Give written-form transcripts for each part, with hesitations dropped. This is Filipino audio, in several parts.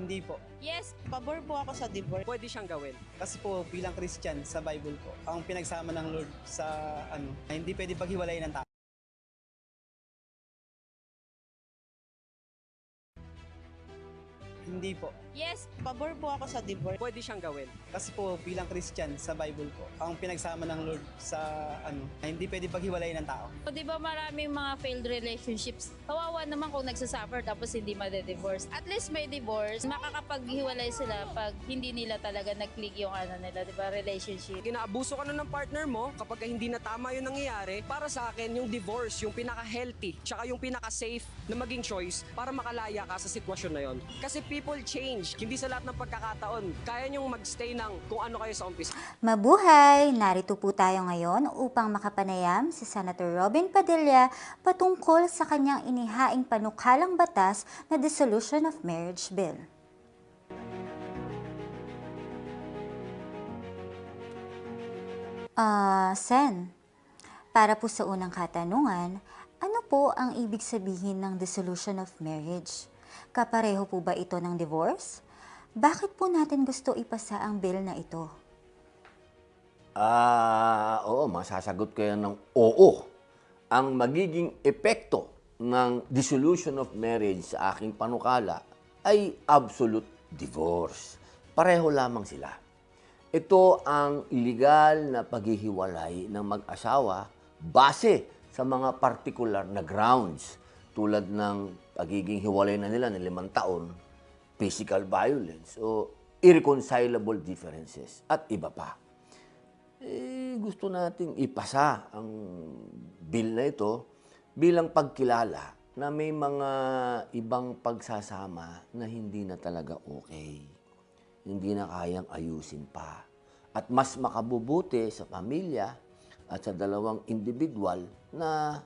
Hindi po. Yes, pabor po ako sa divorce. Pwede siyang gawin. Kasi po bilang Christian sa Bible po, ang pinagsama ng Lord sa hindi pwede paghiwalayin ng tao. Hindi po. Yes, pabor po ako sa divorce. Pwede siyang gawin. Kasi po bilang Christian sa Bible po, ang pinagsama ng Lord sa hindi pwede paghiwalayin ng tao. O, di ba maraming mga failed relationships? Kawawa naman kung nagsasuffer tapos hindi made-divorce. At least may divorce, makakapaghiwalay sila pag hindi nila talaga nag-click yung nila, di ba, relationship. Ginaabuso ka na ng partner mo kapag hindi na tama yung nangyayari. Para sa akin, yung divorce, yung pinaka-healthy, tsaka yung pinaka-safe na maging choice para makalaya ka sa sitwasyon na yon. Kasi people change. Hindi sa lahat ng pagkakataon kaya nyong magstay ng kung ano kayo sa umpisa. Mabuhay! Narito po tayo ngayon upang makapanayam si Senator Robin Padilla patungkol sa kanyang inihaing panukalang batas na Dissolution of Marriage Bill. Sen, para po sa unang katanungan, ano po ang ibig sabihin ng Dissolution of Marriage? Kapareho po ba ito ng divorce? Bakit po natin gusto ipasa ang bill na ito? Oo, masasagot ko yan ng oo. Ang magiging epekto ng dissolution of marriage sa aking panukala ay absolute divorce. Pareho lamang sila. Ito ang legal na paghihiwalay ng mag-asawa base sa mga particular na grounds tulad ng pagiging hiwalay na nila ng 5 taon, physical violence o irreconcilable differences at iba pa. Gusto nating ipasa ang bill na ito bilang pagkilala na may mga ibang pagsasama na hindi na talaga okay. Hindi na kayang ayusin pa. At mas makabubuti sa pamilya at sa dalawang individual na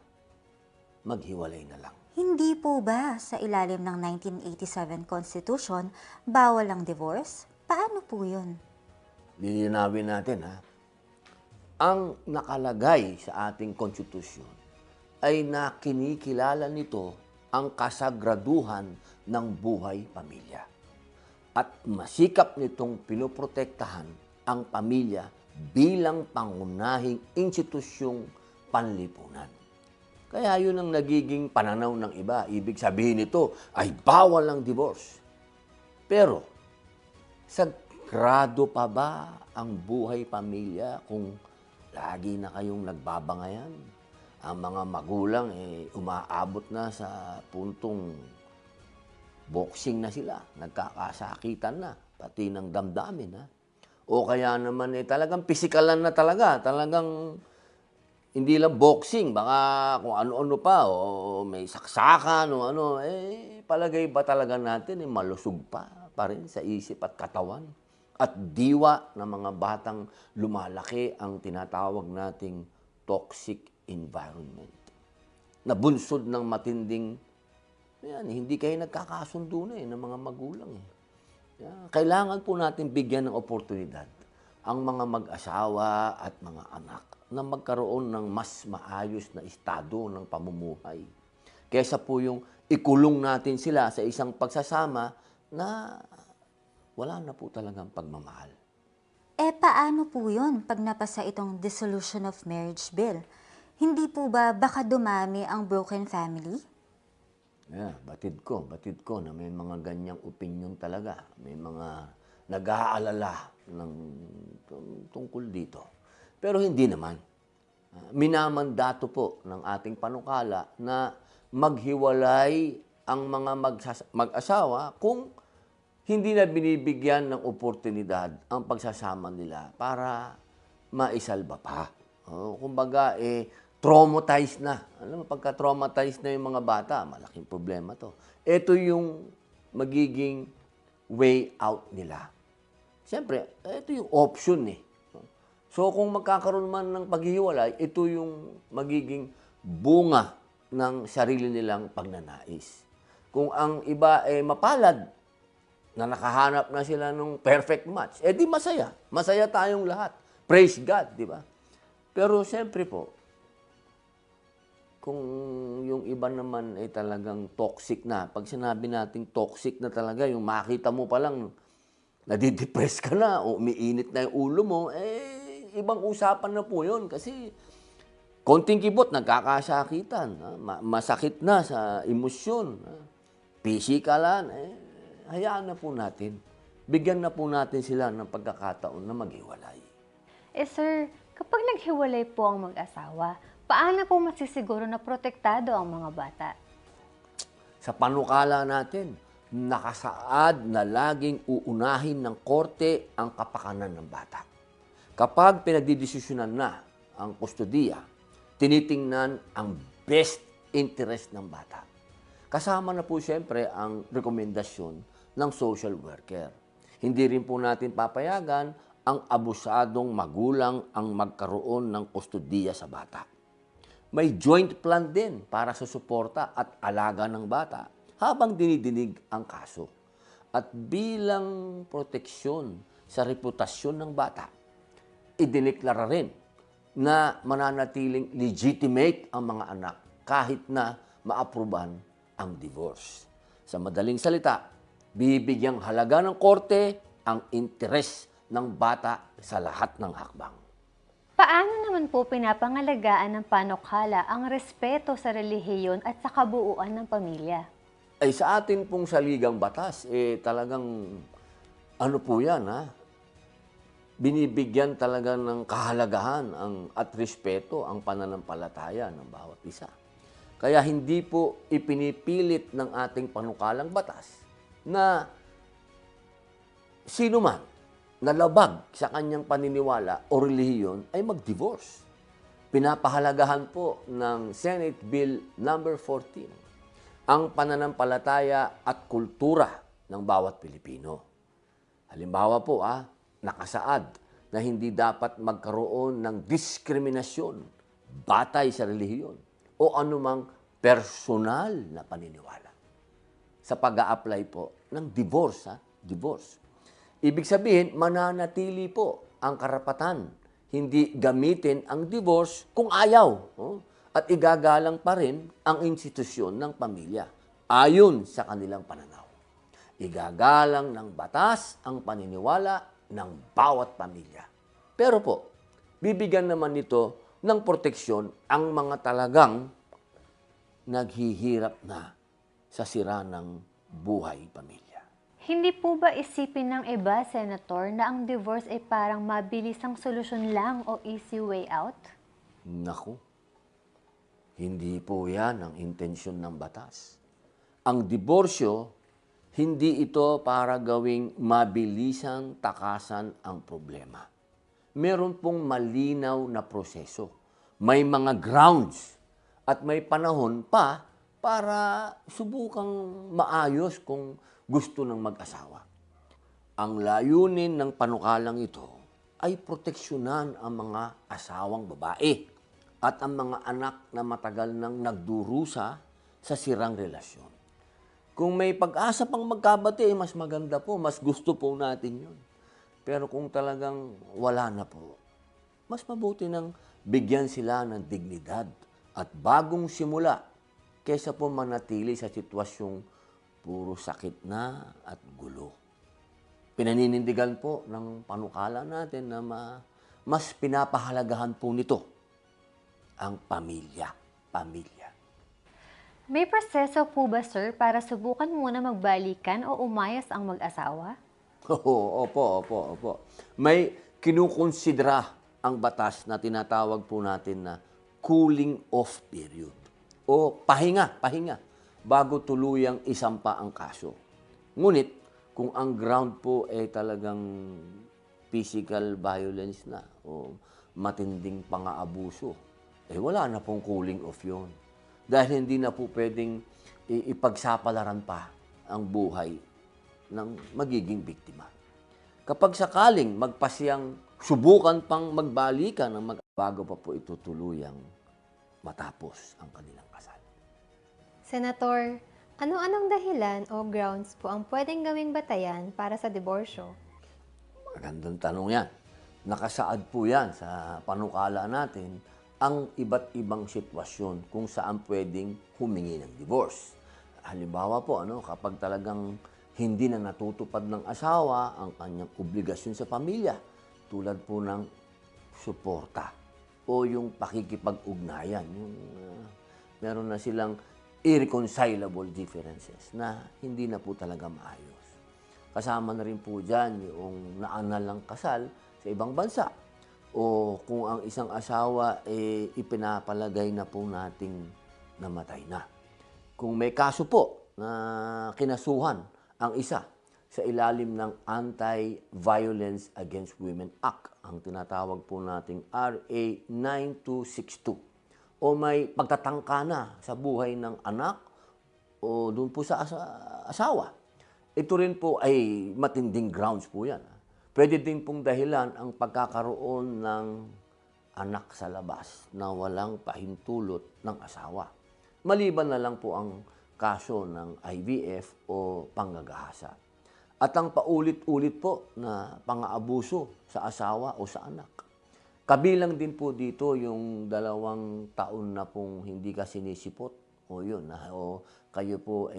maghiwalay na lang. Hindi po ba sa ilalim ng 1987 Constitution bawal ang divorce? Paano po yun? Lilinawin natin ha. Ang nakalagay sa ating konstitusyon ay na kinikilala nito ang kasagraduhan ng buhay pamilya. At masikap nitong pinoprotektahan ang pamilya bilang pangunahing institusyong panlipunan. Kaya yun ang nagiging pananaw ng iba. Ibig sabihin nito ay bawal ang divorce. Pero, sagrado pa ba ang buhay pamilya kung lagi na kayong nagbabangayan? Ang mga magulang umaabot na sa puntong boxing na sila, nagkakasakitan na, pati ng damdamin. Ha? O kaya naman talagang pisikalan na talaga, talagang hindi lang boxing, baka kung ano-ano pa, o may saksakan, o ano, palagay ba talaga natin, malusog pa rin sa isip at katawan. At diwa ng mga batang lumalaki ang tinatawag nating toxic environment. Nabunsod ng matinding, hindi kayo nagkakasundo na ng mga magulang. Kailangan po natin bigyan ng oportunidad ang mga mag-asawa at mga anak na magkaroon ng mas maayos na estado ng pamumuhay. Kesa po yung ikulong natin sila sa isang pagsasama na wala na po talagang pagmamahal. Paano po yun pag napasa itong Dissolution of Marriage Bill? Hindi po ba baka dumami ang broken family? Batid ko na may mga ganyang opinion talaga. May mga nag-aalala tungkol dito. Pero hindi naman. Minamandato po ng ating panukala na maghiwalay ang mga mag-asawa kung hindi na binibigyan ng oportunidad ang pagsasama nila para maisalba pa. Kumbaga, traumatized na. Alam mo, pagka-traumatized na yung mga bata, malaking problema to. Ito yung magiging way out nila. Siyempre, ito yung option So kung magkakaroon man ng paghihiwalay, ito yung magiging bunga ng sarili nilang pagnanais. Kung ang iba mapalad, na nakahanap na sila ng perfect match, di masaya. Masaya tayong lahat. Praise God, di ba? Pero siyempre po, Kung yung iba naman ay talagang toxic na. Pag sinabi nating toxic na talaga, yung makita mo pa lang, nadidepress ka na o umiinit na yung ulo mo, ibang usapan na po yun. Kasi konting kibot, nagkakasakitan. Masakit na sa emosyon. Pisikalan. Hayaan na po natin. Bigyan na po natin sila ng pagkakataon na maghiwalay. Sir, kapag naghiwalay po ang mag-asawa, paano po masisiguro na protektado ang mga bata? Sa panukala natin, nakasaad na laging uunahin ng korte ang kapakanan ng bata. Kapag pinagdidesisyonan na ang kustodiya, tinitingnan ang best interest ng bata. Kasama na po siyempre ang rekomendasyon ng social worker. Hindi rin po natin papayagan ang abusadong magulang ang magkaroon ng kustodiya sa bata. May joint plan din para sa suporta at alaga ng bata habang dinidinig ang kaso. At bilang proteksyon sa reputasyon ng bata, idineklara rin na mananatiling legitimate ang mga anak kahit na maapruban ang divorce. Sa madaling salita, bibigyang halaga ng korte ang interes ng bata sa lahat ng hakbang. Paano naman po pinapangalagaan ng panukala ang respeto sa relihiyon at sa kabuuan ng pamilya? Ay sa atin pong saligang batas, talagang ano po yan, binibigyan talaga ng kahalagahan at respeto ang pananampalataya ng bawat isa. Kaya hindi po ipinipilit ng ating panukalang batas na sino man na labag sa kanyang paniniwala o relihiyon ay mag-divorce. Pinapahalagahan po ng Senate Bill number 14 ang pananampalataya at kultura ng bawat Pilipino. Halimbawa po, nakasaad na hindi dapat magkaroon ng diskriminasyon batay sa relihiyon o anumang personal na paniniwala sa pag-a-apply po ng divorce. Divorce. Ibig sabihin, mananatili po ang karapatan. Hindi gamitin ang divorce kung ayaw. At igagalang pa rin ang institusyon ng pamilya ayon sa kanilang pananaw. Igagalang ng batas ang paniniwala ng bawat pamilya. Pero po, bibigyan naman nito ng proteksyon ang mga talagang naghihirap na sa sira ng buhay pamilya. Hindi po ba isipin ng iba, Senator, na ang divorce ay parang mabilisang solusyon lang o easy way out? Naku, hindi po yan ang intensyon ng batas. Ang diborsyo, hindi ito para gawing mabilisang takasan ang problema. Meron pong malinaw na proseso. May mga grounds at may panahon pa para subukang maayos kung gusto ng mag-asawa. Ang layunin ng panukalang ito ay proteksyonan ang mga asawang babae at ang mga anak na matagal nang nagdurusa sa sirang relasyon. Kung may pag-asa pang magkabati, mas maganda po, mas gusto po natin yun. Pero kung talagang wala na po, mas mabuti nang bigyan sila ng dignidad at bagong simula kaysa po manatili sa sitwasyong puro sakit na at gulo. Pinaninindigan po ng panukala natin na mas pinapahalagahan po nito ang pamilya. May proseso po ba, sir, para subukan muna magbalikan o umayos ang mag-asawa? Opo. May kinukonsidera ang batas na tinatawag po natin na cooling off period o pahinga bago tuluyang isampa ang kaso. Ngunit, kung ang ground po ay talagang physical violence na o matinding pang-aabuso, wala na pong cooling off yun. Dahil hindi na po pwedeng ipagsapalaran pa ang buhay ng magiging biktima. Kapag sakaling magpasiyang subukan pang magbalikan bago pa po ito tuluyang matapos ang kanilang kasal. Senator, ano-anong dahilan o grounds po ang pwedeng gawing batayan para sa diborsyo? Magandang tanong yan. Nakasaad po yan sa panukala natin ang iba't ibang sitwasyon kung saan pwedeng humingi ng divorce. Halimbawa po, kapag talagang hindi na natutupad ng asawa ang kanyang obligasyon sa pamilya, tulad po ng suporta o yung pakikipag-ugnayan, yung meron na silang irreconcilable differences na hindi na po talaga maayos. Kasama na rin po dyan yung naanal ng kasal sa ibang bansa o kung ang isang asawa ipinapalagay na po nating namatay na. Kung may kaso po na kinasuhan ang isa sa ilalim ng Anti-Violence Against Women Act, ang tinatawag po nating RA 9262, o may pagtatangka na sa buhay ng anak o doon po sa asawa, ito rin po ay matinding grounds po yan. Pwede din pong dahilan ang pagkakaroon ng anak sa labas na walang pahintulot ng asawa. Maliban na lang po ang kaso ng IVF o panggagahasa. At ang paulit-ulit po na pang-aabuso sa asawa o sa anak. Kabilang din po dito yung 2 taon na pong hindi ka sinisipot. O yun, o kayo po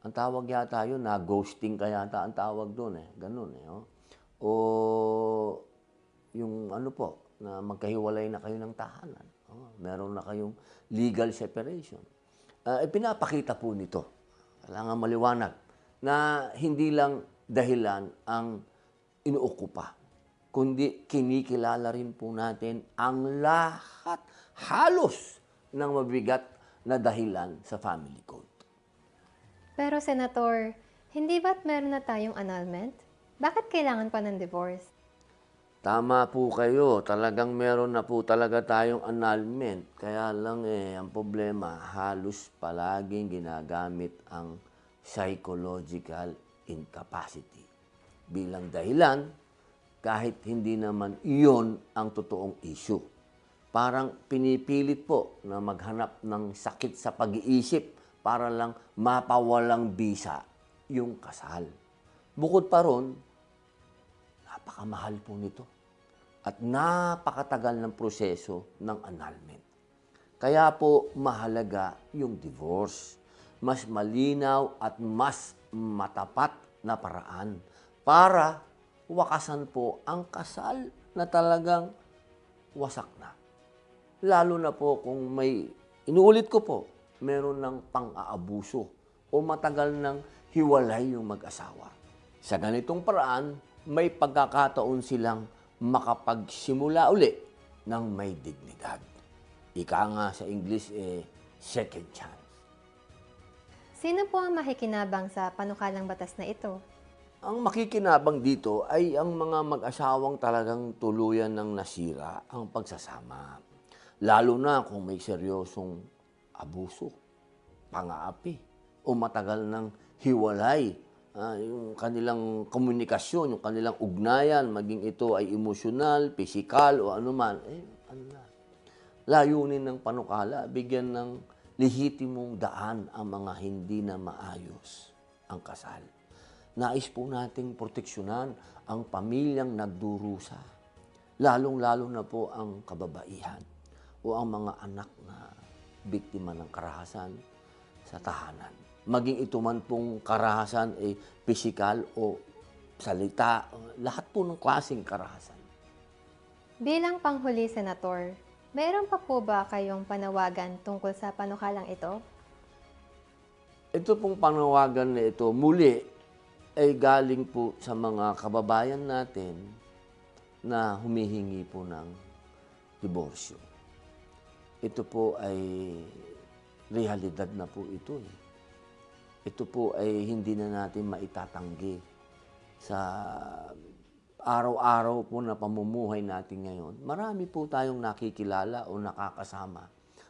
ang tawag yata yun, na ghosting ka yata ang tawag doon ganun O yung na magkahiwalay na kayo ng tahanan. Meron na kayong legal separation. Pinapakita po nito, kailangan maliwanag, na hindi lang dahilan ang inuukupa, kundi kinikilala rin po natin ang lahat, halos ng mabigat na dahilan sa family code. Pero Senator, hindi ba't meron na tayong annulment? Bakit kailangan pa ng divorce? Tama po kayo. Talagang meron na po talaga tayong annulment. Kaya lang ang problema, halos palaging ginagamit ang psychological incapacity bilang dahilan kahit hindi naman iyon ang totoong issue. Parang pinipilit po na maghanap ng sakit sa pag-iisip para lang mapawalang bisa yung kasal. Bukod pa ron, napakamahal po nito at napakatagal ng proseso ng annulment. Kaya po mahalaga yung divorce. Mas malinaw at mas matapat na paraan para wakasan po ang kasal na talagang wasak na. Lalo na po kung may, inuulit ko po, meron ng pang-aabuso o matagal ng hiwalay yung mag-asawa. Sa ganitong paraan, may pagkakataon silang makapagsimula uli ng may dignidad. Ika nga sa English, second chance. Sino po ang makikinabang sa panukalang batas na ito? Ang makikinabang dito ay ang mga mag-asawang talagang tuluyan ng nasira ang pagsasama. Lalo na kung may seryosong abuso, pang-aapi, o matagal ng hiwalay. Yung kanilang komunikasyon, yung kanilang ugnayan, maging ito ay emosyonal, pisikal, o anuman, layunin ng panukala, bigyan ng lehitimong daan ang mga hindi na maayos ang kasal. Nais po nating proteksyonan ang pamilyang nagdurusa, lalong-lalo na po ang kababaihan o ang mga anak na biktima ng karahasan sa tahanan. Maging ito man pong karahasan pisikal o salita, lahat po ng klaseng karahasan. Bilang panghuli, Senator, mayroon pa po ba kayong panawagan tungkol sa panukalang ito? Ito pong panawagan na ito, muli, ay galing po sa mga kababayan natin na humihingi po ng diborsyo. Ito po ay realidad na po ito. Ito po ay hindi na natin maitatanggi sa araw-araw po na pamumuhay natin ngayon. Marami po tayong nakikilala o nakakasama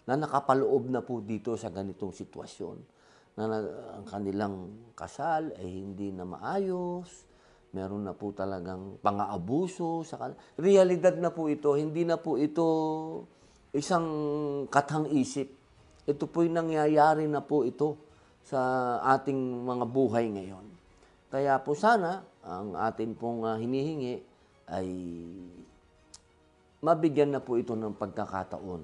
na nakapaloob na po dito sa ganitong sitwasyon. Na ang kanilang kasal ay hindi na maayos, meron na po talagang pang-aabuso. Realidad na po ito, hindi na po ito isang katang-isip. Ito po'y nangyayari na po ito sa ating mga buhay ngayon. Kaya po sana, ang atin pong hinihingi ay mabigyan na po ito ng pagkakataon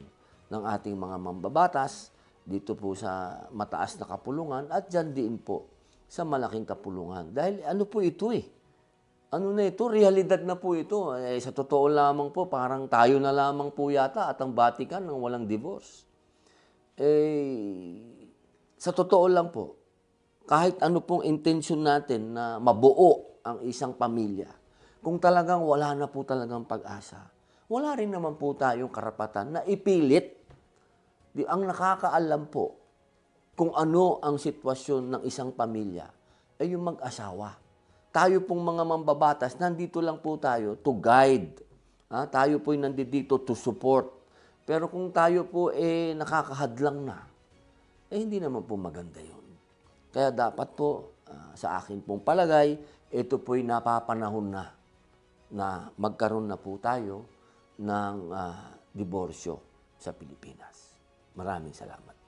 ng ating mga mambabatas dito po sa mataas na kapulungan at dyan din po sa malaking kapulungan. Dahil ano po ito eh? Ano na ito? Realidad na po ito. Sa totoo lamang po, parang tayo na lamang po yata at ang Vatican ng walang divorce. Sa totoo lang po, kahit ano pong intensyon natin na mabuo ang isang pamilya, kung talagang wala na po talagang pag-asa, wala rin naman po tayong karapatan na ipilit. Ang nakakaalam po kung ano ang sitwasyon ng isang pamilya ay yung mag-asawa. Tayo pong mga mambabatas, nandito lang po tayo to guide. Tayo po nandito to support. Pero kung tayo po nakakahadlang na, hindi naman po maganda yun. Kaya dapat po, sa akin pong palagay, ito po'y napapanahon na magkaroon na po tayo ng diborsyo sa Pilipinas. Maraming salamat.